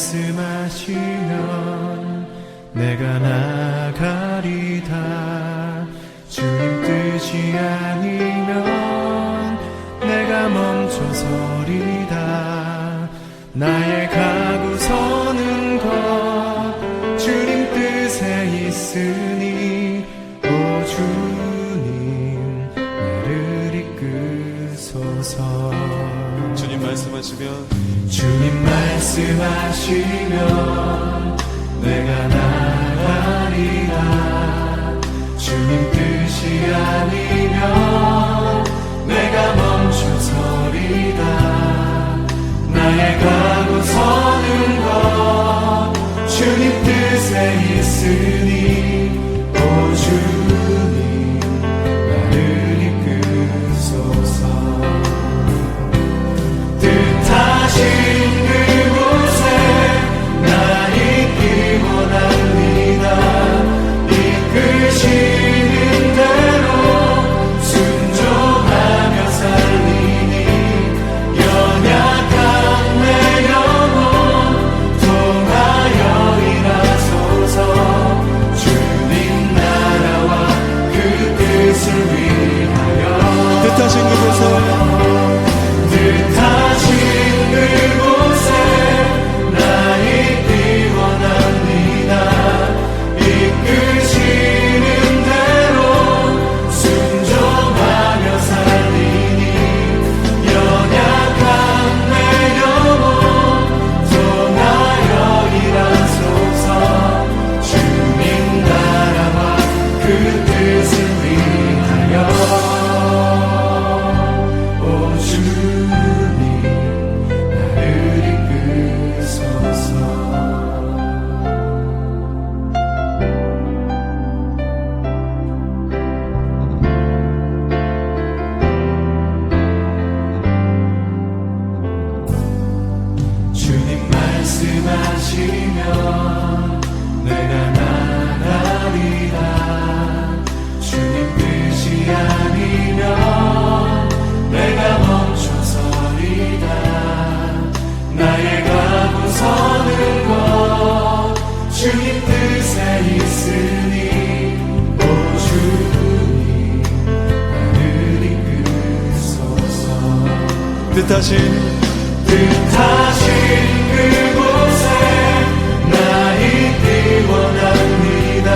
말씀하시면 내가 나가리다. 주님 뜻이 아니면 내가 멈춰서리다. 나의 가고 서는 것 주님 뜻에 있으니 오 주님 나를 이끄소서. 주님 말씀하시면 내가 나가리라. 주님 뜻이 아니면 내가 멈춰서리다. 나의 가고 서는 것 주님 뜻에 있으니 오 주님 나를 이끄소서. 뜻하신 그곳에 나 있기 원합니다. 이끄시는 대로 순종하며 살리니 연약한 내 영혼 통하여 일하소서. 주님 나라와 그 뜻을 위하여 뜻하신 그곳에 나 있기 원합니다. 이끄시는 대로 순종하며 살리니 연약한 내 영혼 통하여 일하소서. 주님 나라와 그 뜻을 위하여 오 주님 나를 이끄소서. 주님 말씀하시면 내가 나가리라. 주님 뜻이 아니면 내가 멈춰서리다. 나의 가고 서는 것 주님 뜻에 있으니 오 주님 나를 이끄소서. 뜻하신 그곳에 나 있기 원합니다.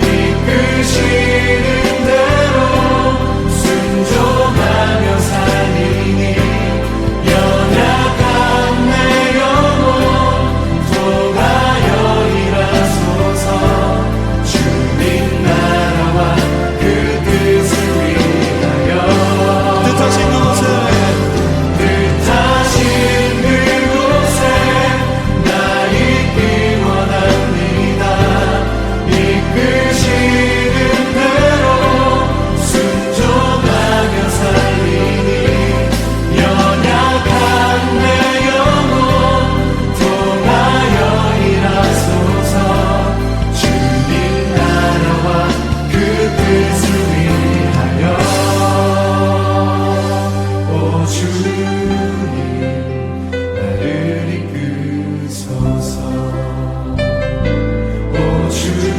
이끄시는 대로 순종하며 살리니 연약한 내 영혼 통하여 일하소서. 주님 나라와 그 뜻을 위하여 뜻하신 그곳에 나 있기 원합니다. 이끄시는 대로 순종하며 살리니 연약한 내 영혼 통하여 일하소서. 주님 나라와 그 뜻을 위하여 오 주님 나를 이끄소서. 오 주님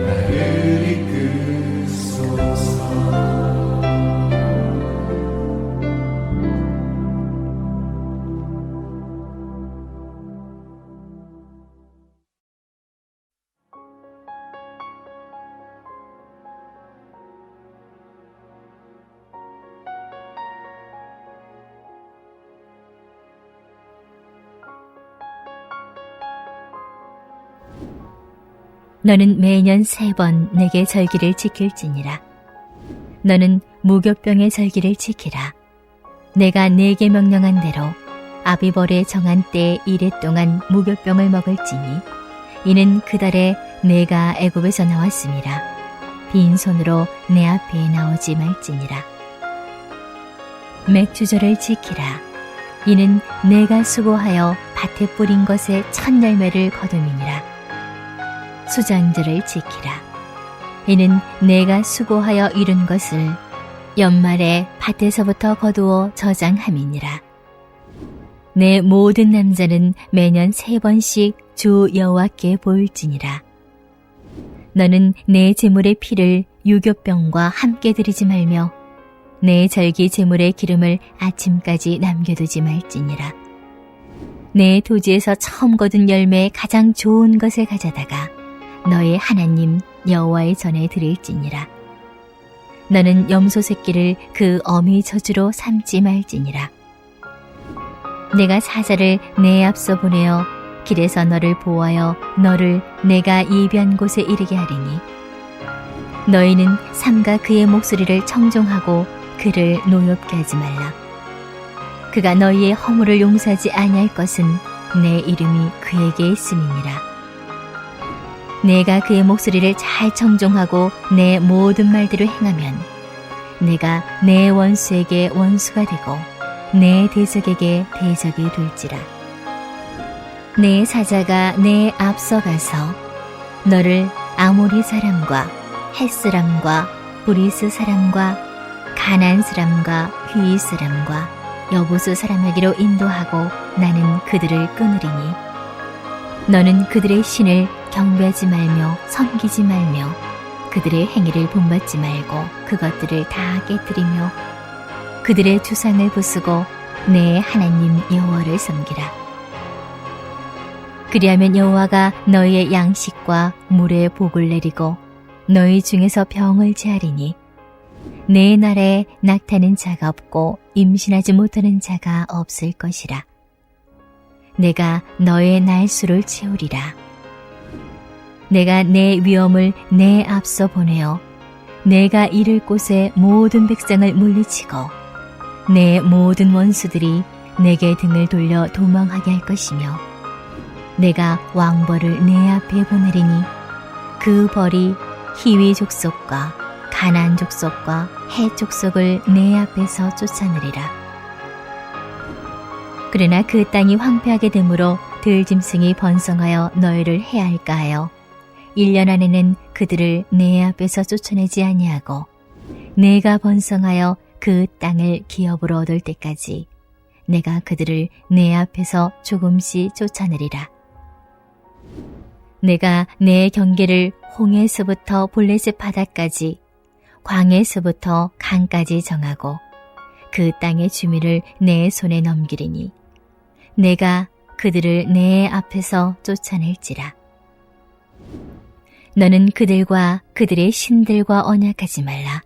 나를 이끄소서. 너는 매년 3번 내게 절기를 지킬지니라. 너는 무교병의 절기를 지키라. 내가 네게 명령한 대로 아비벌에 정한 때에 이래 동안 무교병을 먹을지니 이는 그 달에 내가 애굽에서 나왔음이라. 빈손으로 내 앞에 나오지 말지니라. 맥주절을 지키라. 이는 내가 수고하여 밭에 뿌린 것의 첫 열매를 거둠이니라. 수장절을 지키라. 이는 내가 수고하여 이룬 것을 연말에 밭에서부터 거두어 저장함이니라. 내 모든 남자는 매년 3번씩 주 여호와께 보일지니라. 너는 내 제물의 피를 유교병과 함께 드리지 말며 내 절기 제물의 기름을 아침까지 남겨두지 말지니라. 내 토지에서 처음 거둔 열매의 가장 좋은 것을 가져다가 너의 하나님 여호와의 전에 드릴지니라. 너는 염소 새끼를 그 어미 저주로 삼지 말지니라. 내가 사자를 내 앞서 보내어 길에서 너를 보호하여 너를 내가 예비한 곳에 이르게 하리니 너희는 삼가 그의 목소리를 청종하고 그를 노엽게 하지 말라. 그가 너희의 허물을 용서하지 아니할 것은 내 이름이 그에게 있음이니라. 내가 그의 목소리를 잘 청종하고 내 모든 말대로 행하면 내가 내 원수에게 원수가 되고 내 대적에게 대적이 될지라. 내 사자가 내 앞서 가서 너를 아모리 사람과 헷 사람과 브리스 사람과 가나안 사람과 휘 사람과 여부수 사람에게로 인도하고 나는 그들을 끊으리니 너는 그들의 신을 경배하지 말며 섬기지 말며 그들의 행위를 본받지 말고 그것들을 다 깨뜨리며 그들의 주상을 부수고 내 하나님 여호와를 섬기라. 그리하면 여호와가 너희의 양식과 물에 복을 내리고 너희 중에서 병을 제하리니 내 나라에 낙타는 자가 없고 임신하지 못하는 자가 없을 것이라. 내가 너의 날수를 채우리라. 내가 내 위엄을 내 앞서 보내어 내가 이를 곳에 모든 백성을 물리치고 내 모든 원수들이 내게 등을 돌려 도망하게 할 것이며 내가 왕벌을 내 앞에 보내리니 그 벌이 히위 족속과 가나안 족속과 헷 족속을 내 앞에서 쫓아내리라. 그러나 그 땅이 황폐하게 되므로 들짐승이 번성하여 너희를 해할까 하여 1년 안에는 그들을 내 앞에서 쫓아내지 아니하고 내가 번성하여 그 땅을 기업으로 얻을 때까지 내가 그들을 내 앞에서 조금씩 쫓아내리라. 내가 내 경계를 홍해에서부터 볼레셋 바다까지 광해에서부터 강까지 정하고 그 땅의 주민을 내 손에 넘기리니 내가 그들을 내 앞에서 쫓아낼지라. 너는 그들과 그들의 신들과 언약하지 말라.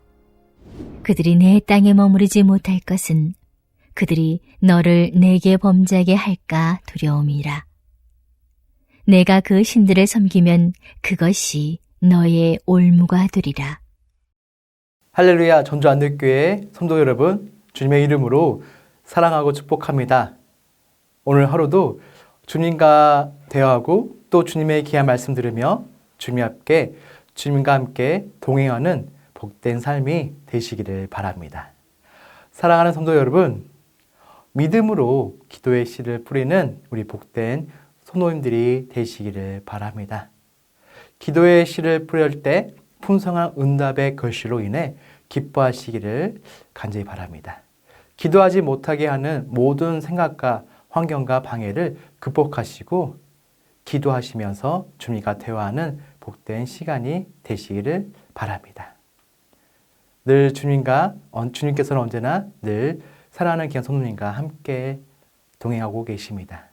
그들이 내 땅에 머무르지 못할 것은 그들이 너를 내게 범죄하게 할까 두려움이라. 내가 그 신들을 섬기면 그것이 너의 올무가 되리라. 할렐루야, 전주안들교회 성도 여러분, 주님의 이름으로 사랑하고 축복합니다. 오늘 하루도 주님과 대화하고 또 주님의 귀한 말씀 들으며 주님과 함께 동행하는 복된 삶이 되시기를 바랍니다. 사랑하는 성도 여러분, 믿음으로 기도의 씨를 뿌리는 우리 복된 성도님들이 되시기를 바랍니다. 기도의 씨를 뿌릴 때 풍성한 응답의 결실로 인해 기뻐하시기를 간절히 바랍니다. 기도하지 못하게 하는 모든 생각과 환경과 방해를 극복하시고 기도하시면서 주님과 대화하는 복된 시간이 되시기를 바랍니다. 늘 주님께서는 언제나 늘 사랑하는 귀한 성도님과 함께 동행하고 계십니다.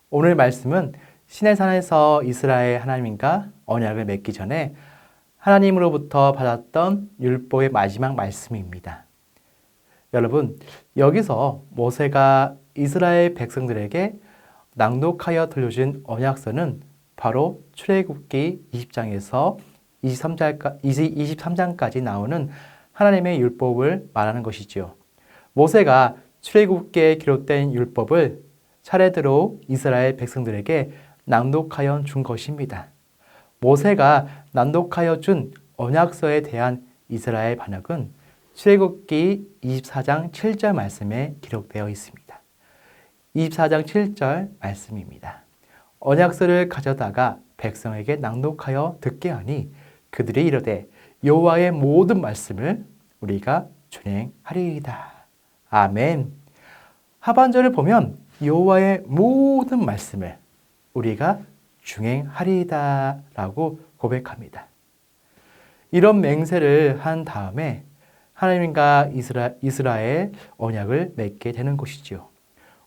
오늘 말씀은 시내산에서 이스라엘 하나님과 언약을 맺기 전에 하나님으로부터 받았던 율법의 마지막 말씀입니다. 여러분, 여기서 모세가 이스라엘 백성들에게 낭독하여 들려준 언약서는 바로 출애굽기 20장에서 23장까지 나오는 하나님의 율법을 말하는 것이지요. 모세가 출애굽기에 기록된 율법을 차례대로 이스라엘 백성들에게 낭독하여 준 것입니다. 모세가 낭독하여 준 언약서에 대한 이스라엘 반역은 출애굽기 24장 7절 말씀에 기록되어 있습니다. 24장 7절 말씀입니다. 언약서를 가져다가 백성에게 낭독하여 듣게 하니 그들이 이르되 여호와의 모든 말씀을 우리가 준행하리이다. 아멘. 하반절을 보면 여호와의 모든 말씀을 우리가 준행하리이다 라고 고백합니다. 이런 맹세를 한 다음에 하나님과 이스라엘 언약을 맺게 되는 것이지요.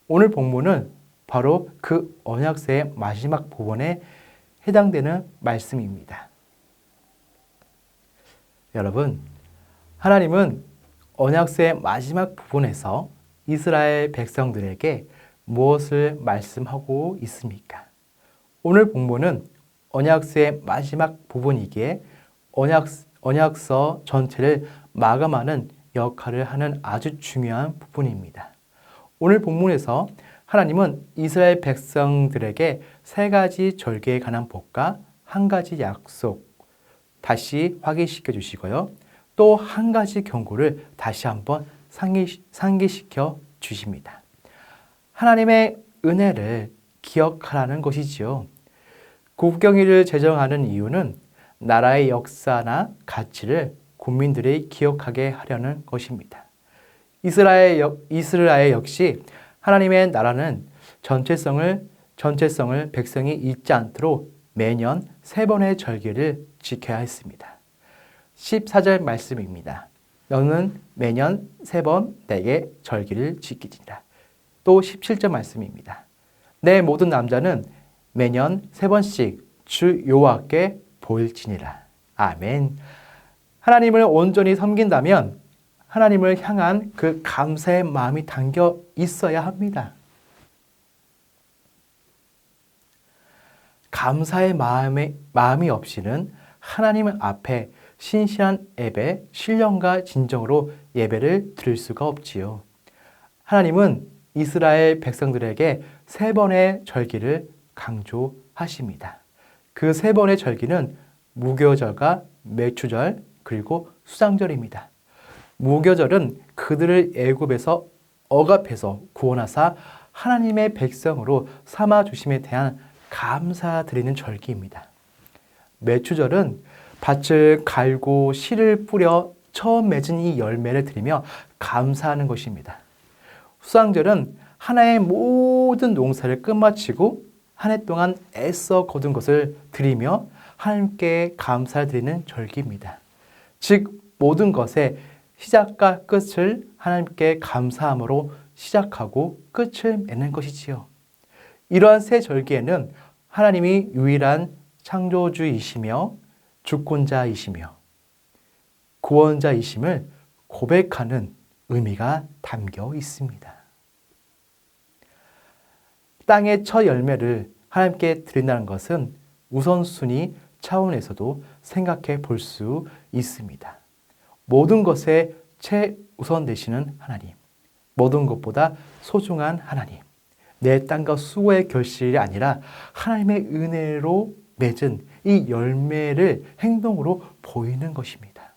오늘 본문은 바로 그 언약서의 마지막 부분에 해당되는 말씀입니다. 여러분, 하나님은 언약서의 마지막 부분에서 이스라엘 백성들에게 무엇을 말씀하고 있습니까? 오늘 본문은 언약서의 마지막 부분이기에 언약서 전체를 마감하는 역할을 하는 아주 중요한 부분입니다. 오늘 본문에서 하나님은 이스라엘 백성들에게 3가지 절기에 관한 법과 1가지 약속 다시 확인시켜 주시고요. 또 1가지 경고를 다시 한번 상기시켜 주십니다. 하나님의 은혜를 기억하라는 것이지요. 국경일을 제정하는 이유는 나라의 역사나 가치를 국민들이 기억하게 하려는 것입니다. 이스라엘 역시 하나님의 나라는 전체성을 백성이 잊지 않도록 매년 3번의 절기를 지켜야 했습니다. 14절 말씀입니다. 너는 매년 3번 내게 절기를 지키지니라. 또 17절 말씀입니다. 내 모든 남자는 매년 3번씩 주 여호와께 보일지니라. 아멘. 하나님을 온전히 섬긴다면 하나님을 향한 그 감사의 마음이 담겨 있어야 합니다. 감사의 마음이 없이는 하나님 앞에 신실한 예배, 신령과 진정으로 예배를 드릴 수가 없지요. 하나님은 이스라엘 백성들에게 3번의 절기를 강조하십니다. 그 3번의 절기는 무교절과 매추절 그리고 수장절입니다. 무교절은 그들을 애굽에서 억압해서 구원하사 하나님의 백성으로 삼아주심에 대한 감사드리는 절기입니다. 매추절은 밭을 갈고 씨를 뿌려 처음 맺은 이 열매를 드리며 감사하는 것입니다. 수장절은 하나의 모든 농사를 끝마치고 한 해 동안 애써 거둔 것을 드리며 하나님께 감사를 드리는 절기입니다. 즉 모든 것의 시작과 끝을 하나님께 감사함으로 시작하고 끝을 맺는 것이지요. 이러한 세 절기에는 하나님이 유일한 창조주이시며 주권자이시며 구원자이심을 고백하는 의미가 담겨 있습니다. 땅의 첫 열매를 하나님께 드린다는 것은 우선순위 차원에서도 생각해 볼 수 있습니다. 모든 것에 최우선 되시는 하나님, 모든 것보다 소중한 하나님, 내 땅과 수고의 결실이 아니라 하나님의 은혜로 맺은 이 열매를 행동으로 보이는 것입니다.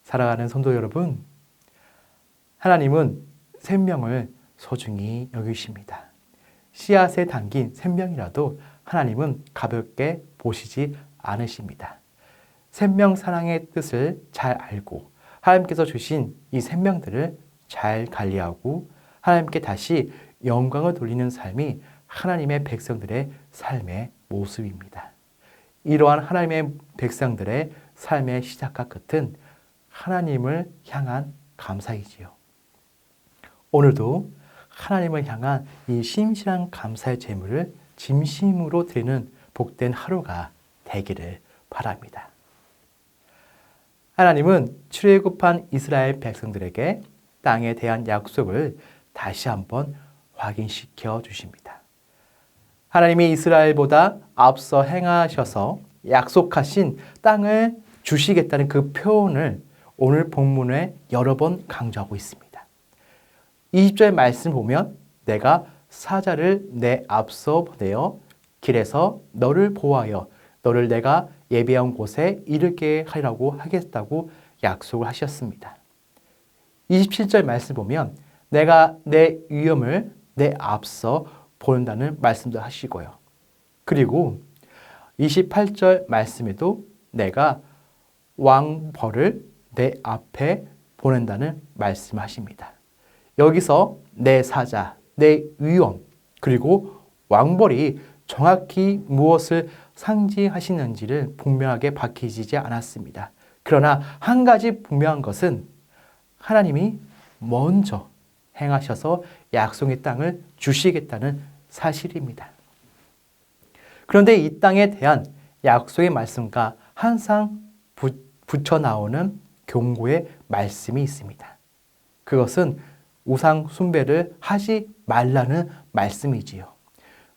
사랑하는 성도 여러분, 하나님은 생명을 소중히 여기십니다. 씨앗에 담긴 생명이라도 하나님은 가볍게 보시지 않으십니다. 생명 사랑의 뜻을 잘 알고 하나님께서 주신 이 생명들을 잘 관리하고 하나님께 다시 영광을 돌리는 삶이 하나님의 백성들의 삶의 모습입니다. 이러한 하나님의 백성들의 삶의 시작과 끝은 하나님을 향한 감사이지요. 오늘도 하나님을 향한 이 신실한 감사의 제물을 진심으로 드리는 복된 하루가 되기를 바랍니다. 하나님은 출애굽한 이스라엘 백성들에게 땅에 대한 약속을 다시 한번 확인시켜 주십니다. 하나님이 이스라엘보다 앞서 행하셔서 약속하신 땅을 주시겠다는 그 표현을 오늘 본문에 여러 번 강조하고 있습니다. 20절 말씀 보면 내가 사자를 내 앞서 보내어 길에서 너를 보호하여 너를 내가 예비한 곳에 이르게 하리라고 하겠다고 약속을 하셨습니다. 27절 말씀 보면 내가 내 위엄을 내 앞서 보낸다는 말씀도 하시고요. 그리고 28절 말씀에도 내가 왕벌을 내 앞에 보낸다는 말씀하십니다. 여기서 내 사자, 내 위엄 그리고 왕벌이 정확히 무엇을 상징하시는지를 분명하게 밝히지 않았습니다. 그러나 한 가지 분명한 것은 하나님이 먼저 행하셔서 약속의 땅을 주시겠다는 사실입니다. 그런데 이 땅에 대한 약속의 말씀과 항상 붙여 나오는 경고의 말씀이 있습니다. 그것은 우상 숭배를 하지 말라는 말씀이지요.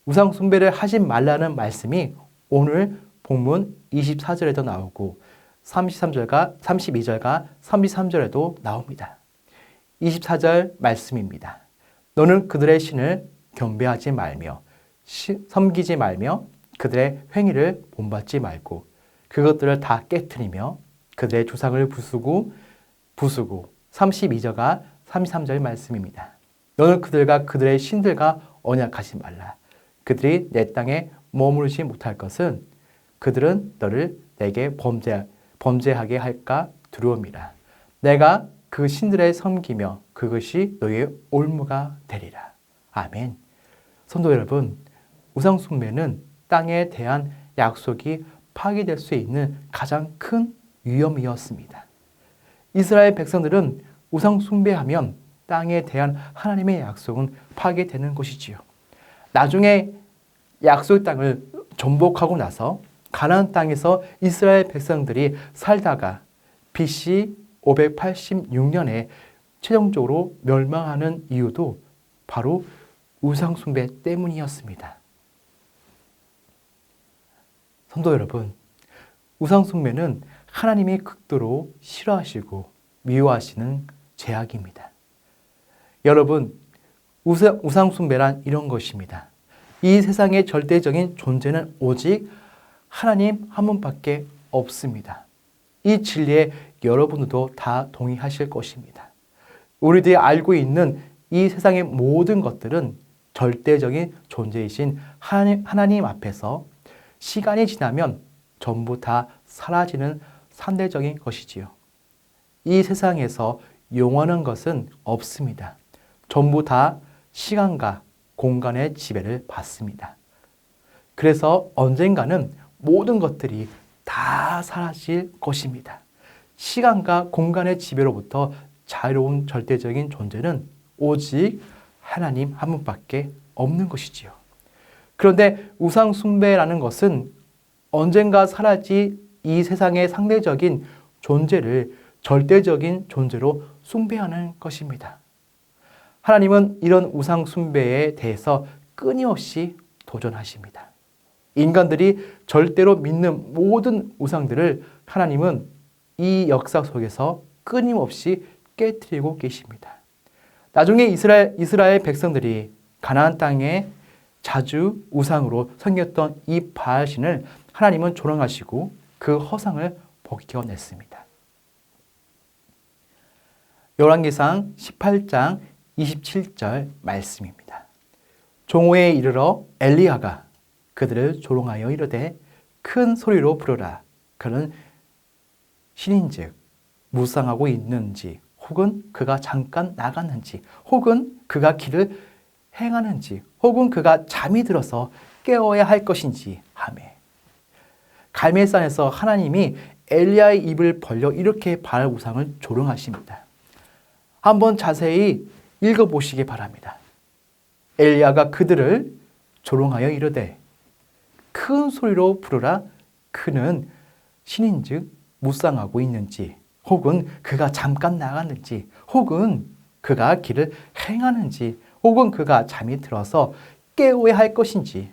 우상 숭배를 하지 말라는 말씀이 오늘 본문 24절에도 나오고 32절과 33절에도 나옵니다. 24절 말씀입니다. 너는 그들의 신을 경배하지 말며 섬기지 말며 그들의 행위를 본받지 말고 그것들을 다 깨트리며 그들의 조상을 부수고 32절과 33절 말씀입니다. 너는 그들과 그들의 신들과 언약하지 말라. 그들이 내 땅에 머무르지 못할 것은 그들은 너를 내게 범죄하게 할까 두려움이라. 내가 그 신들의 섬기며 그것이 너의 올무가 되리라. 아멘. 성도 여러분, 우상 숭배는 땅에 대한 약속이 파괴될 수 있는 가장 큰 위험이었습니다. 이스라엘 백성들은 우상 숭배하면 땅에 대한 하나님의 약속은 파괴되는 것이지요. 나중에 약속 땅을 정복하고 나서 가나안 땅에서 이스라엘 백성들이 살다가 BC 586년에 최종적으로 멸망하는 이유도 바로 우상 숭배 때문이었습니다. 성도 여러분, 우상 숭배는 하나님이 극도로 싫어하시고 미워하시는 죄악입니다. 여러분, 우상 숭배란 이런 것입니다. 이 세상의 절대적인 존재는 오직 하나님 한 분밖에 없습니다. 이 진리에 여러분들도 다 동의하실 것입니다. 우리들이 알고 있는 이 세상의 모든 것들은 절대적인 존재이신 하나님 앞에서 시간이 지나면 전부 다 사라지는 상대적인 것이지요. 이 세상에서 영원한 것은 없습니다. 전부 다 시간과 공간의 지배를 받습니다. 그래서 언젠가는 모든 것들이 다 사라질 것입니다. 시간과 공간의 지배로부터 자유로운 절대적인 존재는 오직 하나님 한 분밖에 없는 것이지요. 그런데 우상 숭배라는 것은 언젠가 사라질 이 세상의 상대적인 존재를 절대적인 존재로 숭배하는 것입니다. 하나님은 이런 우상 숭배에 대해서 끊임없이 도전하십니다. 인간들이 절대로 믿는 모든 우상들을 하나님은 이 역사 속에서 끊임없이 깨뜨리고 계십니다. 나중에 이스라엘 백성들이 가나안 땅에 자주 우상으로 섬겼던 이 바알신을 하나님은 조롱하시고 그 허상을 벗겨냈습니다. 열왕기상 18장 27절 말씀입니다. 종호에 이르러 엘리야가 그들을 조롱하여 이르되 큰 소리로 부르라. 그는 신인즉 묵상하고 있는지 혹은 그가 잠깐 나갔는지 혹은 그가 길을 행하는지 혹은 그가 잠이 들어서 깨어야 할 것인지 하매. 갈멜산에서 하나님이 엘리야의 입을 벌려 이렇게 바알 우상을 조롱하십니다. 한번 자세히 읽어보시기 바랍니다. 엘리야가 그들을 조롱하여 이르되 큰 소리로 부르라. 그는 신인즉 묵상하고 있는지 혹은 그가 잠깐 나갔는지 혹은 그가 길을 행하는지 혹은 그가 잠이 들어서 깨어야 할 것인지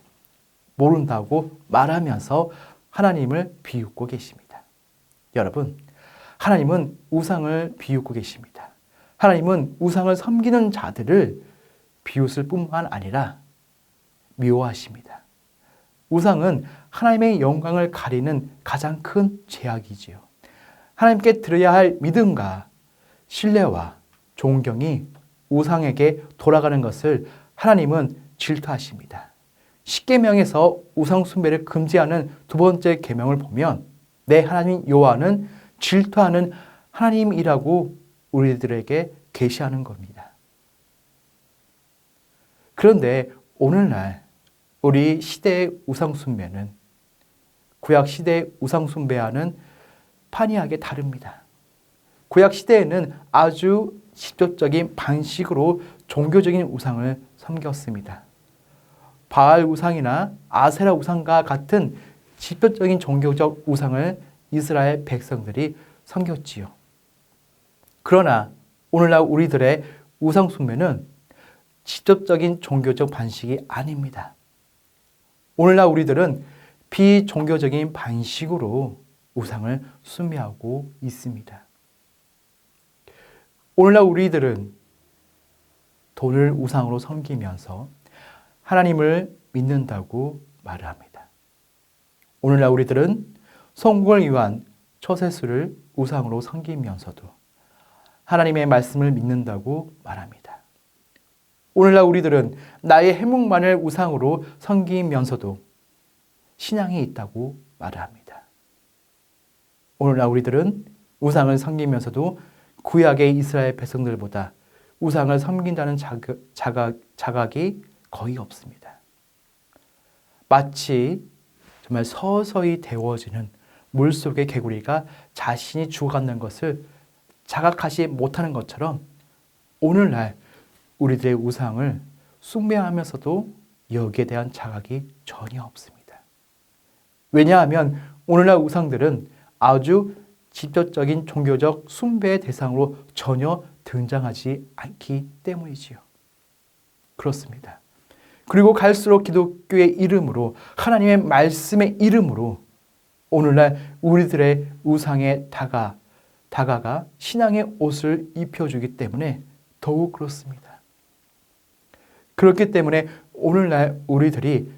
모른다고 말하면서 하나님을 비웃고 계십니다. 여러분, 하나님은 우상을 비웃고 계십니다. 하나님은 우상을 섬기는 자들을 비웃을 뿐만 아니라 미워하십니다. 우상은 하나님의 영광을 가리는 가장 큰 죄악이지요. 하나님께 드려야 할 믿음과 신뢰와 존경이 우상에게 돌아가는 것을 하나님은 질투하십니다. 십계명에서 우상 숭배를 금지하는 두 번째 계명을 보면 내 하나님 여호와는 질투하는 하나님이라고 우리들에게 계시하는 겁니다. 그런데 오늘날 우리 시대의 우상숭배는 구약 시대의 우상숭배와는 판이하게 다릅니다. 구약 시대에는 아주 직접적인 방식으로 종교적인 우상을 섬겼습니다. 바알 우상이나 아세라 우상과 같은 직접적인 종교적 우상을 이스라엘 백성들이 섬겼지요. 그러나 오늘날 우리들의 우상 숭배는 직접적인 종교적 방식이 아닙니다. 오늘날 우리들은 비종교적인 방식으로 우상을 숭배하고 있습니다. 오늘날 우리들은 돈을 우상으로 섬기면서 하나님을 믿는다고 말을 합니다. 오늘날 우리들은 성공을 위한 처세술을 우상으로 섬기면서도 하나님의 말씀을 믿는다고 말합니다. 오늘날 우리들은 나의 해묵만을 우상으로 섬기면서도 신앙이 있다고 말을 합니다. 오늘날 우리들은 우상을 섬기면서도 구약의 이스라엘 백성들보다 우상을 섬긴다는 자각이 거의 없습니다. 마치 정말 서서히 데워지는 물속의 개구리가 자신이 죽어가는 것을 자각하지 못하는 것처럼 오늘날 우리들의 우상을 숭배하면서도 여기에 대한 자각이 전혀 없습니다. 왜냐하면 오늘날 우상들은 아주 직접적인 종교적 숭배의 대상으로 전혀 등장하지 않기 때문이지요. 그렇습니다. 그리고 갈수록 기독교의 이름으로 하나님의 말씀의 이름으로 오늘날 우리들의 우상에 다가가 신앙의 옷을 입혀주기 때문에 더욱 그렇습니다. 그렇기 때문에 오늘날 우리들이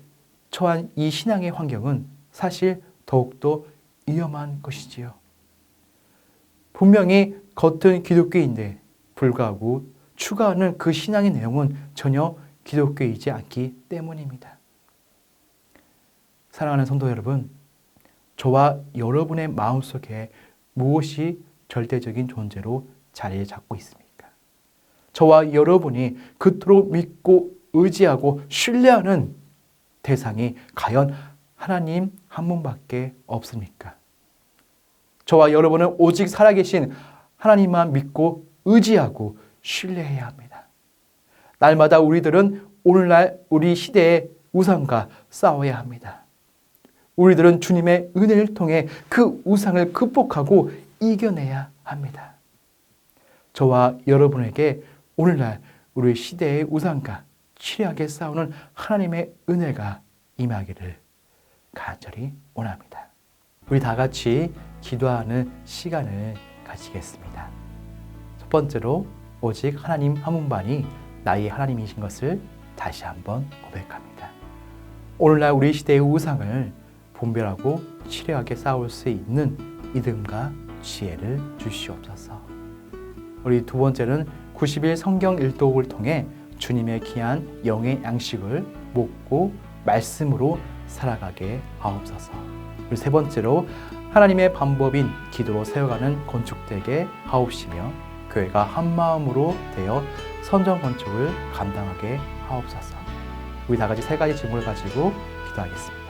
처한 이 신앙의 환경은 사실 더욱더 위험한 것이지요. 분명히 겉은 기독교인데 불구하고 추가하는 그 신앙의 내용은 전혀 기독교이지 않기 때문입니다. 사랑하는 성도 여러분, 저와 여러분의 마음속에 무엇이 절대적인 존재로 자리를 잡고 있습니까? 저와 여러분이 그토록 믿고 의지하고 신뢰하는 대상이 과연 하나님 한 분밖에 없습니까? 저와 여러분은 오직 살아계신 하나님만 믿고 의지하고 신뢰해야 합니다. 날마다 우리들은 오늘날 우리 시대의 우상과 싸워야 합니다. 우리들은 주님의 은혜를 통해 그 우상을 극복하고 이겨내야 합니다. 저와 여러분에게 오늘날 우리 시대의 우상과 치열하게 싸우는 하나님의 은혜가 임하기를 간절히 원합니다. 우리 다 같이 기도하는 시간을 가지겠습니다. 첫 번째로 오직 하나님 한 분만이 나의 하나님이신 것을 다시 한번 고백합니다. 오늘날 우리 시대의 우상을 분별하고 치료하게 싸울 수 있는 믿음과 지혜를 주시옵소서. 우리 두 번째는 90일 성경 일독을 통해 주님의 귀한 영의 양식을 먹고 말씀으로 살아가게 하옵소서. 그리고 세 번째로 하나님의 방법인 기도로 세워가는 건축되게 하옵시며 교회가 한 마음으로 되어 선전 건축을 감당하게 하옵소서. 우리 다 같이 세 가지 질문을 가지고 기도하겠습니다.